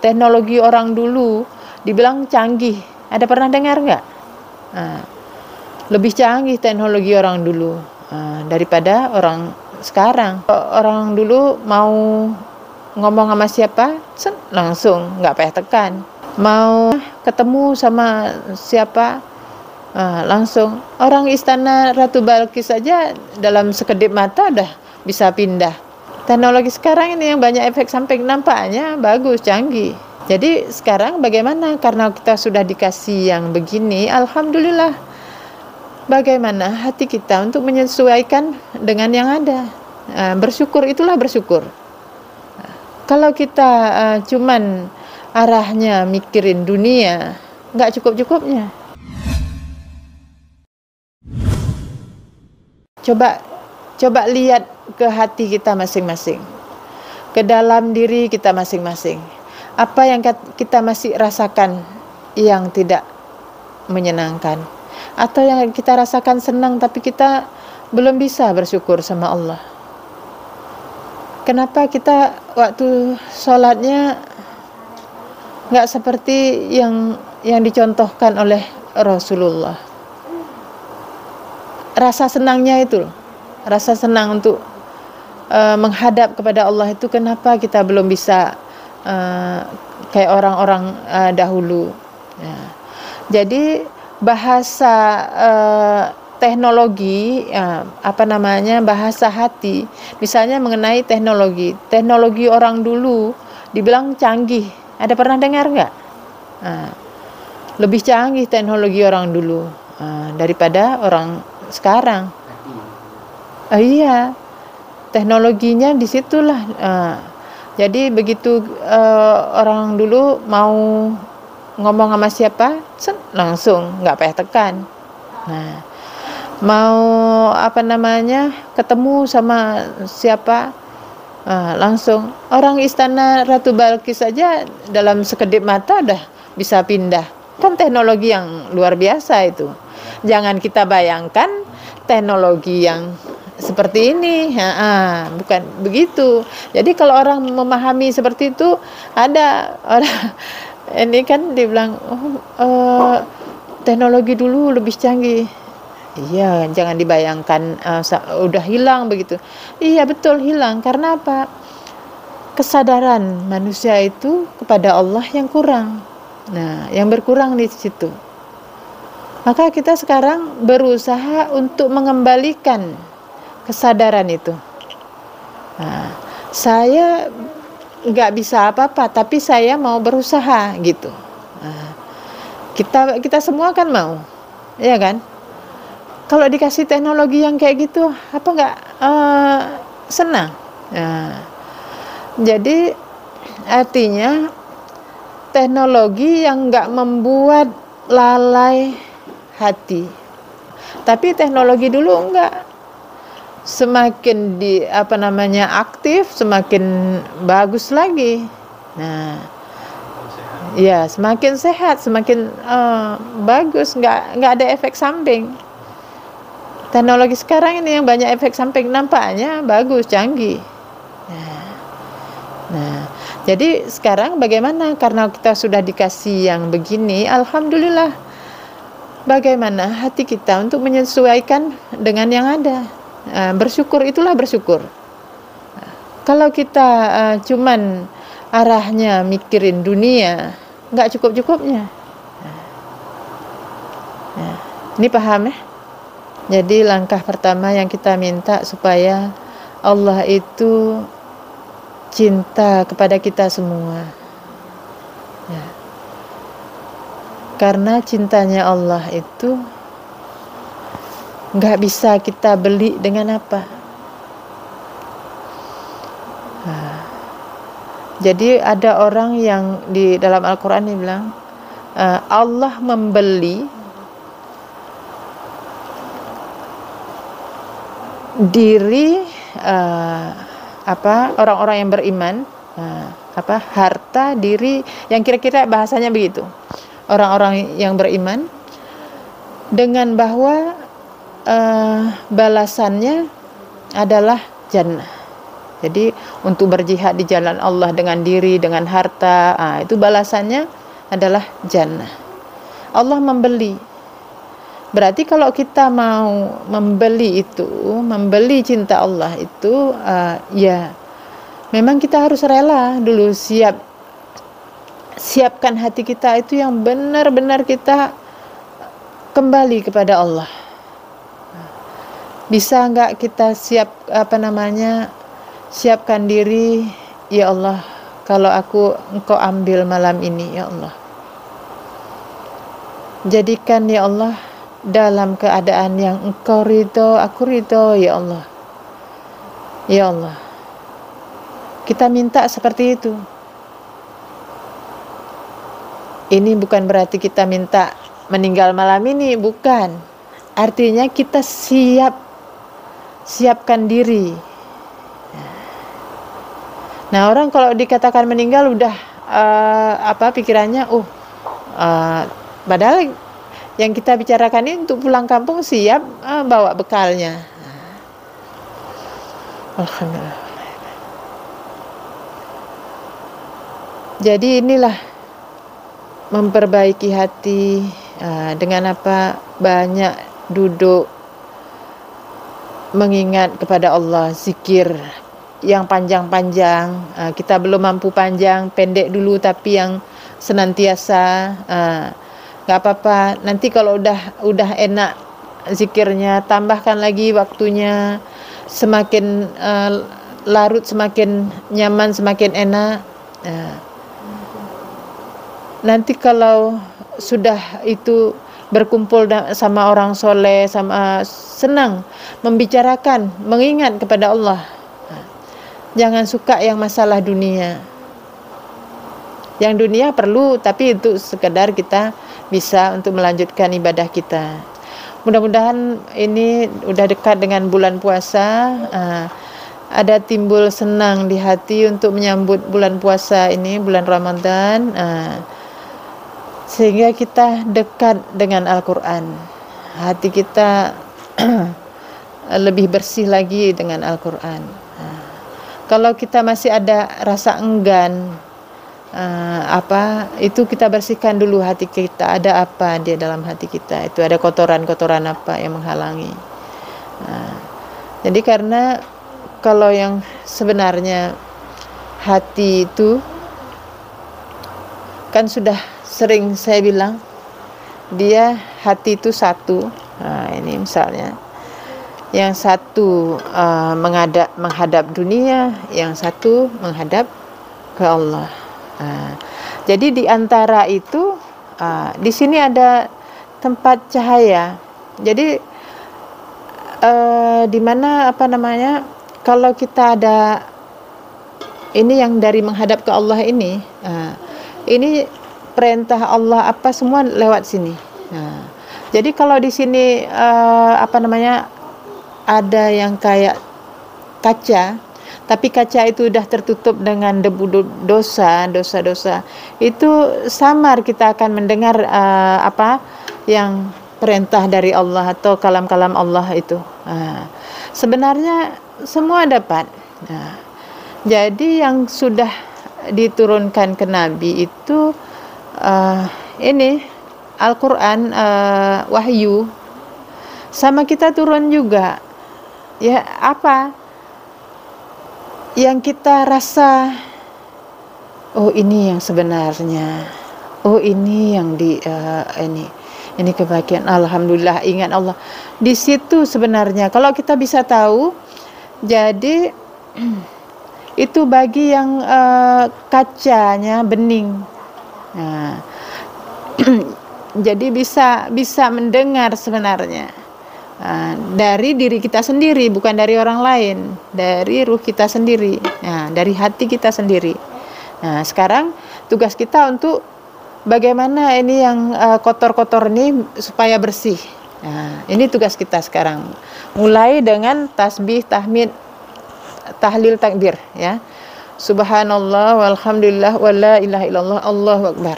teknologi orang dulu dibilang canggih. Ada pernah dengar nggak? Lebih canggih teknologi orang dulu daripada orang sekarang. Orang dulu mau ngomong sama siapa, langsung, nggak payah tekan. Mau ketemu sama siapa, langsung. Orang istana Ratu Balkis saja dalam sekedip mata udah bisa pindah. Teknologi sekarang ini yang banyak efek samping, nampaknya bagus, canggih. Jadi sekarang bagaimana? Karena kita sudah dikasih yang begini, alhamdulillah. Bagaimana hati kita untuk menyesuaikan dengan yang ada? Bersyukur, itulah bersyukur. Kalau kita cuman arahnya mikirin dunia, nggak cukup-cukupnya. Coba lihat ke hati kita masing-masing, ke dalam diri kita masing-masing. Apa yang kita masih rasakan yang tidak menyenangkan, atau yang kita rasakan senang tapi kita belum bisa bersyukur sama Allah. Kenapa kita waktu sholatnya nggak seperti yang dicontohkan oleh Rasulullah? Rasa senangnya itu, rasa senang untuk menghadap kepada Allah itu, kenapa kita belum bisa kayak orang-orang dahulu? Jadi bahasa teknologi, bahasa hati, misalnya mengenai teknologi orang dulu dibilang canggih. Ada pernah dengar nggak? Lebih canggih teknologi orang dulu daripada orang sekarang. Iya, teknologinya disitulah. Jadi begitu orang dulu mau ngomong sama siapa, langsung, nggak payah tekan. Mau ketemu sama siapa, langsung. Orang istana Ratu Balkis saja dalam sekedip mata udah bisa pindah. Kan teknologi yang luar biasa itu. Jangan kita bayangkan teknologi yang seperti ini, bukan begitu. Jadi kalau orang memahami seperti itu, ada orang ini kan dibilang teknologi dulu lebih canggih. Iya, jangan dibayangkan udah hilang begitu. Iya betul hilang, karena apa? Kesadaran manusia itu kepada Allah yang kurang. Nah, yang berkurang di situ. Maka kita sekarang berusaha untuk mengembalikan kesadaran itu. Saya nggak bisa apa-apa, tapi saya mau berusaha gitu. Kita semua kan mau, ya kan? Kalau dikasih teknologi yang kayak gitu, apa nggak senang? Jadi artinya teknologi yang nggak membuat lalai hati. Tapi teknologi dulu enggak. Semakin aktif, semakin bagus lagi. Nah, ya semakin sehat, semakin bagus, nggak ada efek samping. Teknologi sekarang ini yang banyak efek samping, nampaknya bagus, canggih. Nah, jadi sekarang bagaimana? Karena kita sudah dikasih yang begini, alhamdulillah. Bagaimana hati kita untuk menyesuaikan dengan yang ada? Bersyukur, itulah bersyukur. Kalau kita cuman arahnya mikirin dunia, nggak cukup-cukupnya. Ini paham ya? Jadi langkah pertama yang kita minta supaya Allah itu cinta kepada kita semua. Karena cintanya Allah itu nggak bisa kita beli dengan apa. Jadi ada orang yang di dalam Al-Quran ini bilang Allah membeli diri orang-orang yang beriman, harta diri, yang kira-kira bahasanya begitu, orang-orang yang beriman, dengan bahwa balasannya adalah jannah. Jadi untuk berjihad di jalan Allah dengan diri, dengan harta, itu balasannya adalah jannah. Allah membeli. Berarti kalau kita mau membeli itu, membeli cinta Allah itu, ya memang kita harus rela dulu, siapkan hati kita itu yang benar-benar kita kembali kepada Allah. Bisa enggak kita siapkan diri, ya Allah, kalau Engkau ambil malam ini, ya Allah, jadikan ya Allah dalam keadaan yang Engkau ridho, aku ridho, ya Allah. Ya Allah, kita minta seperti itu. Ini bukan berarti kita minta meninggal malam ini, bukan. Artinya kita siapkan diri. Nah, orang kalau dikatakan meninggal udah pikirannya, padahal yang kita bicarakan ini untuk pulang kampung, siap bawa bekalnya. Alhamdulillah. Jadi inilah memperbaiki hati dengan banyak duduk mengingat kepada Allah, zikir yang panjang-panjang. Kita belum mampu panjang, pendek dulu tapi yang senantiasa. Gak apa-apa, nanti kalau udah enak zikirnya, tambahkan lagi waktunya, semakin larut semakin nyaman, semakin enak. Nanti kalau sudah itu berkumpul sama orang soleh, sama senang membicarakan, mengingat kepada Allah. Jangan suka yang masalah dunia. Yang dunia perlu, tapi itu sekedar kita bisa untuk melanjutkan ibadah kita. Mudah-mudahan ini udah dekat dengan bulan puasa, ada timbul senang di hati untuk menyambut bulan puasa ini, bulan Ramadan, sehingga kita dekat dengan Al-Quran. Hati kita lebih bersih lagi dengan Al-Quran. Kalau kita masih ada rasa enggan, itu kita bersihkan dulu hati kita. Ada apa di dalam hati kita? Itu ada kotoran-kotoran apa yang menghalangi? Jadi karena kalau yang sebenarnya hati itu kan sudah sering saya bilang, dia hati itu satu. Ini misalnya, yang satu menghadap dunia, yang satu menghadap ke Allah. Jadi di antara itu, di sini ada tempat cahaya. Jadi di mana kalau kita ada ini yang dari menghadap ke Allah ini perintah Allah semua lewat sini. Jadi kalau di sini ada yang kayak kaca, tapi kaca itu udah tertutup dengan debu dosa, itu samar kita akan mendengar yang perintah dari Allah atau kalam-kalam Allah itu. Sebenarnya semua dapat. Jadi yang sudah diturunkan ke Nabi itu ini Al-Quran, wahyu, sama kita turun juga. Ya, apa yang kita rasa, oh ini yang sebenarnya, oh ini yang ini kebahagiaan, alhamdulillah, ingat Allah. Di situ sebenarnya kalau kita bisa tahu, jadi itu bagi yang kacanya bening. Jadi bisa mendengar sebenarnya dari diri kita sendiri, bukan dari orang lain, dari ruh kita sendiri, dari hati kita sendiri. Nah, sekarang tugas kita untuk bagaimana ini yang kotor-kotor ini supaya bersih. Nah, ini tugas kita sekarang. Mulai dengan tasbih, tahmid, tahlil, takbir, ya. Subhanallah walhamdulillah wala ilaha illallah, Allahu akbar.